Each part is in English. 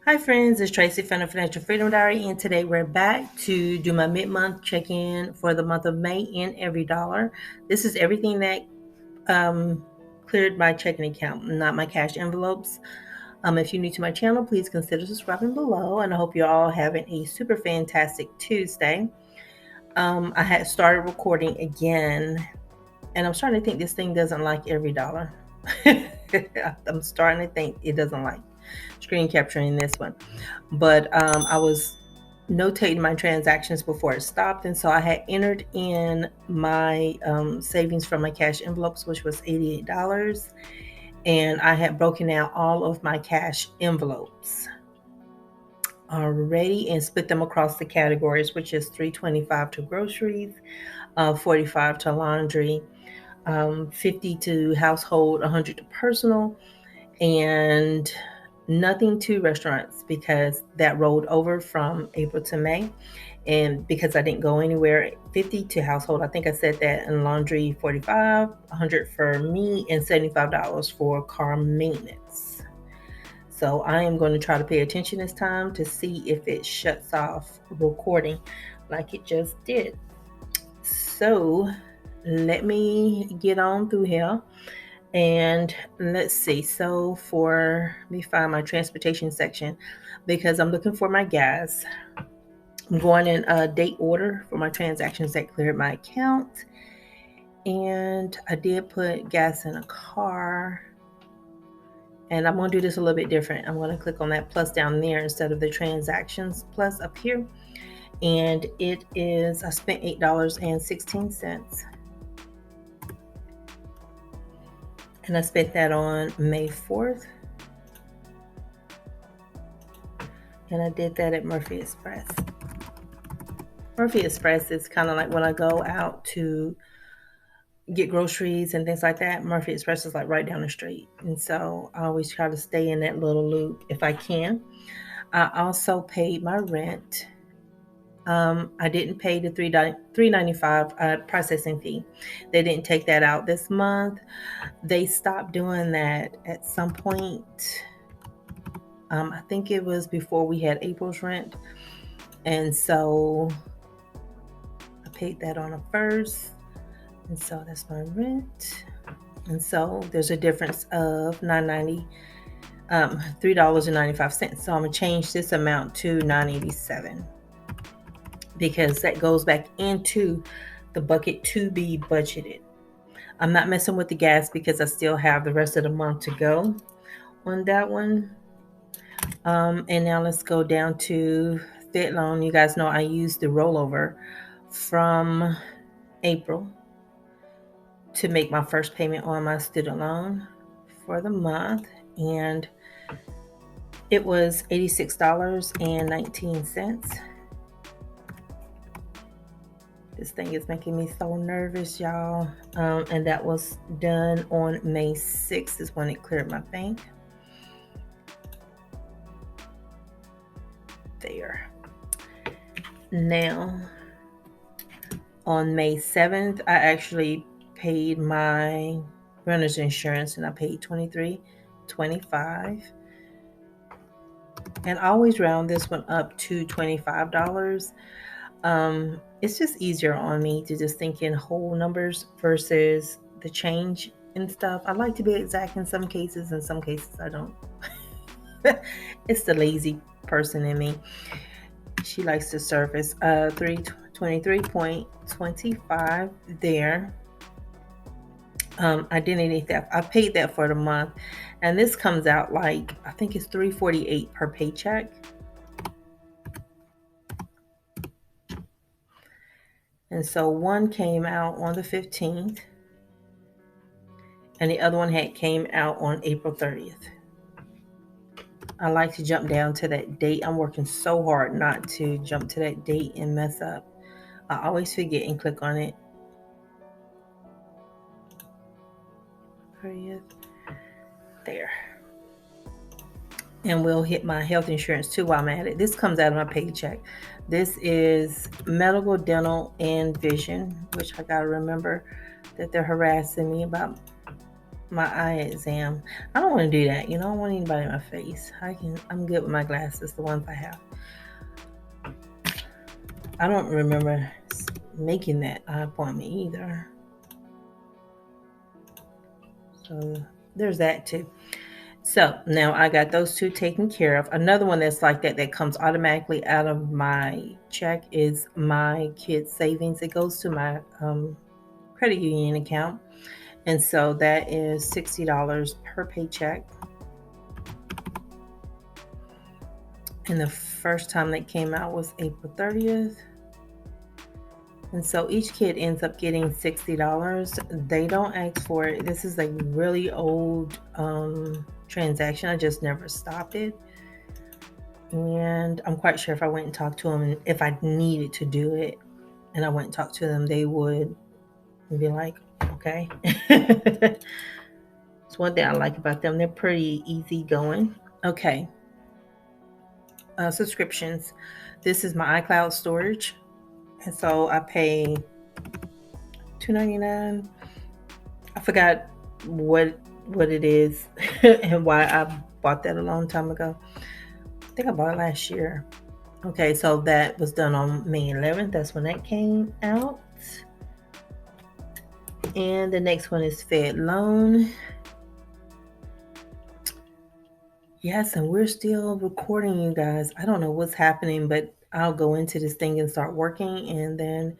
Hi friends, it's Tracy from the Financial Freedom Diary, and today we're back to do my mid-month check-in for the month of May in EveryDollar. This is everything that cleared my checking account, not my cash envelopes. If you're new to my channel, please consider subscribing below, and I hope you're all having a super fantastic Tuesday. I had started recording again, and I'm starting to think this thing doesn't like EveryDollar. I'm starting to think it doesn't like screen capturing this one. But I was notating my transactions before it stopped, and so I had entered in my savings from my cash envelopes, which was $88, and I had broken out all of my cash envelopes already and split them across the categories, which is $325 to groceries, $45 to laundry, $50 to household, $100 to personal, and nothing to restaurants because that rolled over from April to May. And because I didn't go anywhere, $50 to household, I think I said that, and laundry $45, $100 for me, and $75 for car maintenance. So I am going to try to pay attention this time to see if it shuts off recording like it just did. So let me get on through here. And let's see. So let me find my transportation section because I'm looking for my gas. I'm going in a date order for my transactions that cleared my account. And I did put gas in a car. And I'm going to do this a little bit different. I'm going to click on that plus down there instead of the transactions plus up here. And it is, I spent $8.16. And I spent that on May 4th. And I did that at Murphy Express. Murphy Express is kind of like when I go out to get groceries and things like that. Murphy Express is like right down the street. And so I always try to stay in that little loop if I can. I also paid my rent. I didn't pay the $3.95 processing fee. They didn't take that out this month. They stopped doing that at some point. I think it was before we had April's rent. And so I paid that on the 1st. And so that's my rent. And so there's a difference of $3.95. So I'm going to change this amount to $9.87 because that goes back into the bucket to be budgeted. I'm not messing with the gas because I still have the rest of the month to go on that one. And now let's go down to Fed loan. You guys know I used the rollover from April to make my first payment on my student loan for the month, and it was $86.19. This thing is making me so nervous, y'all. And that was done on May 6th is when it cleared my bank. There. Now, on May 7th, I actually paid my renter's insurance, and I paid $23.25. And I always round this one up to $25. It's just easier on me to just think in whole numbers versus the change and stuff. I like to be exact in some cases, in some cases I don't. It's the lazy person in me. She likes to surface 323.25 there. Identity theft. I paid that for the month, and this comes out like, I think it's $348 per paycheck. And so one came out on the 15th, and the other one came out on April 30th. I like to jump down to that date. I'm working so hard not to jump to that date and mess up. I always forget and click on it. 30th. There. And we'll hit my health insurance too while I'm at it. This comes out of my paycheck. This is medical, dental, and vision, which I got to remember that they're harassing me about my eye exam. I don't want to do that. I don't want anybody in my face. I'm good with my glasses, the ones I have. I don't remember making that eye appointment either. So there's that too. So now I got those two taken care of. Another one that's like that comes automatically out of my check is my kids' savings. It goes to my credit union account. And so that is $60 per paycheck. And the first time that came out was April 30th. And so each kid ends up getting $60. They don't ask for it. This is a really old transaction. I just never stopped it. And I'm quite sure if I went and talked to them, and if I needed to do it, and I went and talked to them, they would be like, okay. It's one thing I like about them. They're pretty easy going. Okay. Subscriptions. This is my iCloud storage. And so I pay $2.99. I forgot what it is and why I bought that a long time ago. I think I bought it last year. Okay, so that was done on May 11th. That's when that came out. And the next one is Fed Loan. Yes, and we're still recording, you guys. I don't know what's happening, but I'll go into this thing and start working, and then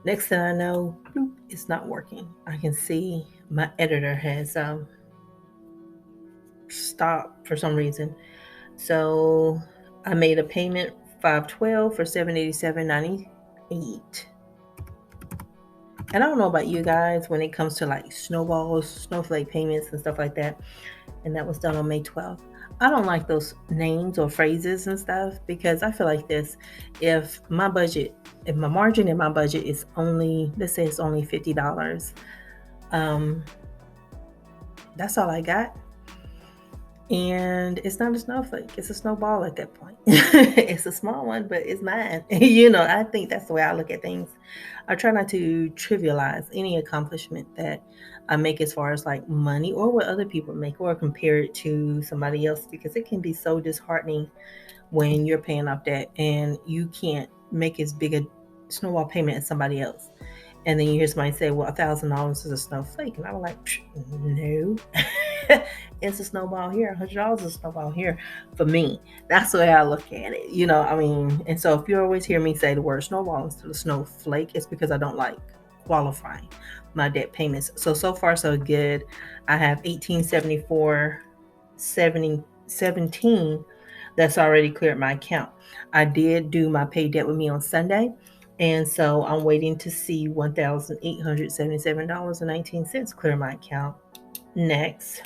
next thing I know, bloop, it's not working. I can see my editor has stopped for some reason. So I made a payment $512 for $787.98. And I don't know about you guys when it comes to like snowflake payments and stuff like that. And that was done on May 12th. I don't like those names or phrases and stuff because I feel like this. If my margin in my budget is only, let's say it's only $50, that's all I got. And it's not a snowflake, it's a snowball at that point. It's a small one, but it's mine. I think that's the way I look at things. I try not to trivialize any accomplishment that I make as far as like money or what other people make or compare it to somebody else, because it can be so disheartening when you're paying off debt and you can't make as big a snowball payment as somebody else. And then you hear somebody say, well, $1,000 is a snowflake. And I'm like, no, it's a snowball here. $100 is a snowball here for me. That's the way I look at it. And so if you always hear me say the word snowball instead of snowflake, it's because I don't like qualifying my debt payments. So far, so good. I have $1,874.17 that's already cleared my account. I did do my pay debt with me on Sunday. And so I'm waiting to see $1,877.19 clear my account next.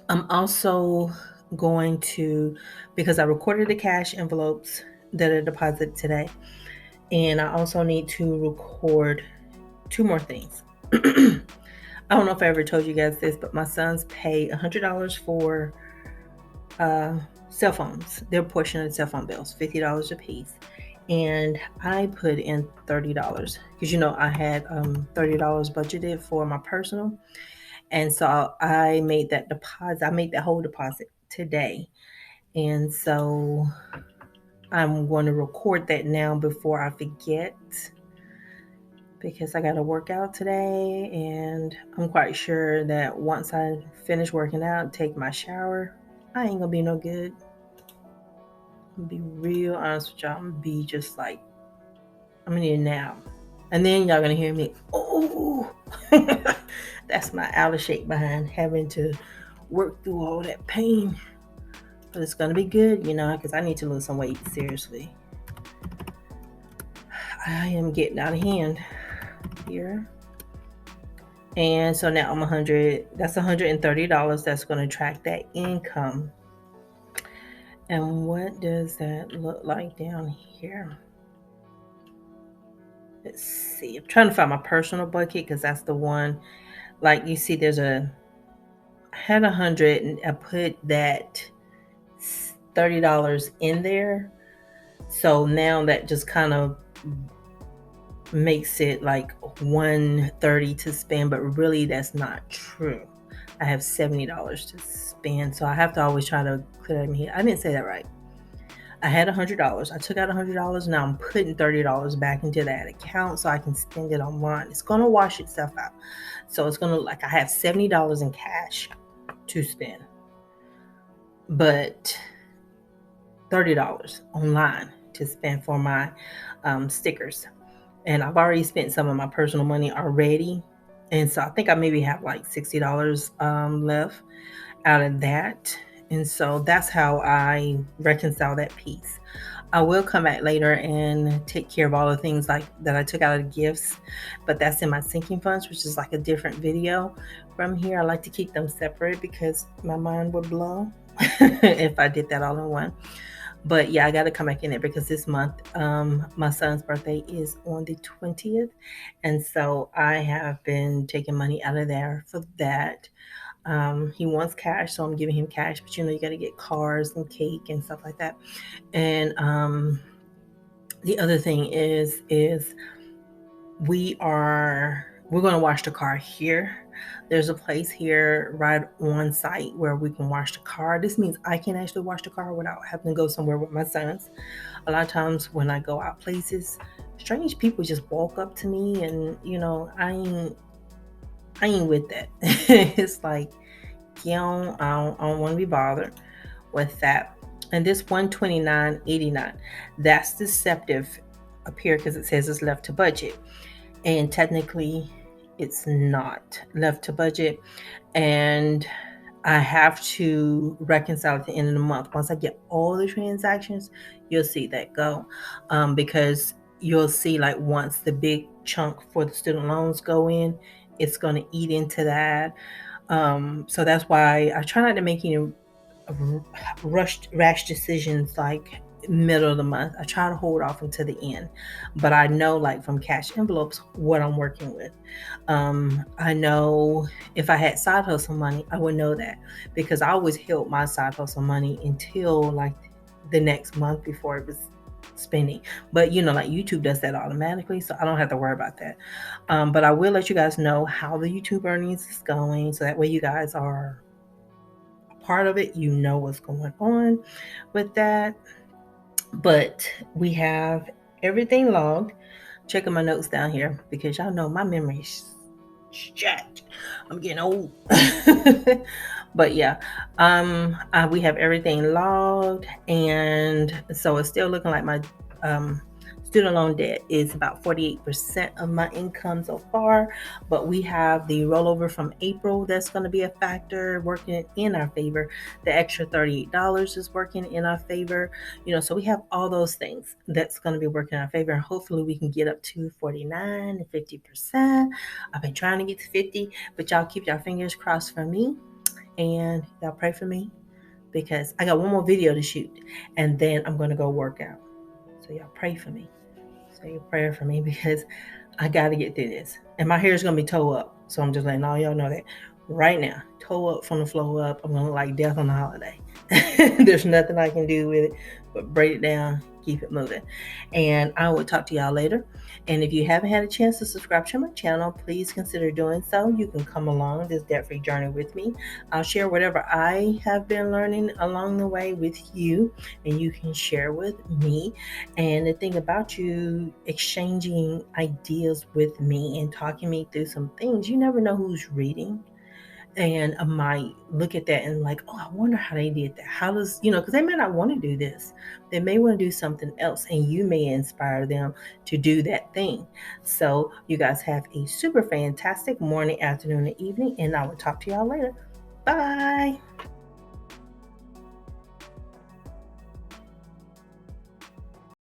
I'm also going to, because I recorded the cash envelopes that are deposited today, and I also need to record two more things. I don't know if I ever told you guys this, but my sons pay $100 for cell phones, their portion of the cell phone bills, $50 a piece. And I put in $30 because I had $30 budgeted for my personal, and so I made that deposit. I made that whole deposit today, and so I'm going to record that now before I forget, because I got to work out today, and I'm quite sure that once I finish working out, take my shower, I ain't gonna be no good. I'm gonna be real honest with y'all. I'm gonna be just like, I'm gonna need a nap. And then y'all gonna hear me, oh, that's my out of shape behind having to work through all that pain. But it's gonna be good, because I need to lose some weight, seriously. I am getting out of hand here. And so now I'm that's $130 that's gonna track that income. And what does that look like down here? Let's see. I'm trying to find my personal bucket because that's the one. Like you see, I had 100 and I put that $30 in there. So now that just kind of makes it like $130 to spend, but really that's not true. I have $70 to spend. So I have to always try to clear that in my head. I didn't say that right. I had $100. I took out $100. Now I'm putting $30 back into that account so I can spend it online. It's going to wash itself out. So it's going to look like I have $70 in cash to spend, but $30 online to spend for my stickers. And I've already spent some of my personal money already. And so I think I maybe have like $60 left out of that. And so that's how I reconcile that piece. I will come back later and take care of all the things like that I took out of the gifts, but that's in my sinking funds, which is like a different video from here. I like to keep them separate because my mind would blow if I did that all in one. But yeah, I got to come back in there because this month, my son's birthday is on the 20th. And so I have been taking money out of there for that. He wants cash, so I'm giving him cash, but you got to get cars and cake and stuff like that. And the other thing is we're going to wash the car here. There's a place here right on site where we can wash the car. This means I can actually wash the car without having to go somewhere with my sons. A lot of times when I go out places, strange people just walk up to me, and I ain't with that. It's like, I don't want to be bothered with that. And this $129.89, that's deceptive up here because it says it's left to budget, and technically it's not left to budget, and I have to reconcile at the end of the month. Once I get all the transactions, you'll see that go, because you'll see like once the big chunk for the student loans go in, it's going to eat into that. So that's why I try not to make rash decisions like middle of the month. I try to hold off until the end, but I know like from cash envelopes what I'm working with. I know if I had side hustle money, I would know that because I always held my side hustle money until like the next month before it was spending. But like YouTube does that automatically, so I don't have to worry about that. But I will let you guys know how the YouTube earnings is going, so that way you guys are part of it, what's going on with that. But we have everything logged. Checking my notes down here because y'all know my memory's shot. I'm getting old. But yeah, we have everything logged, and so it's still looking like my student loan debt is about 48% of my income so far, but we have the rollover from April that's going to be a factor working in our favor. The extra $38 is working in our favor, so we have all those things that's going to be working in our favor, and hopefully we can get up to 49 to 50%. I've been trying to get to 50, but y'all keep your fingers crossed for me, and y'all pray for me because I got one more video to shoot, and then I'm going to go work out. So y'all pray for me. Say a prayer for me because I got to get through this. And my hair is going to be toe up. So I'm just letting all y'all know that right now. Toe up from the floor up. I'm going to look like death on the holiday. There's nothing I can do with it but braid it down, keep it moving. And I will talk to y'all later. And if you haven't had a chance to subscribe to my channel, please consider doing so. You can come along this debt-free journey with me. I'll share whatever I have been learning along the way with you, and you can share with me. And the thing about you exchanging ideas with me and talking me through some things, you never know who's reading. And I might look at that and like, oh, I wonder how they did that. How does, because they may not want to do this. They may want to do something else, and you may inspire them to do that thing. So you guys have a super fantastic morning, afternoon, and evening, and I will talk to y'all later. Bye.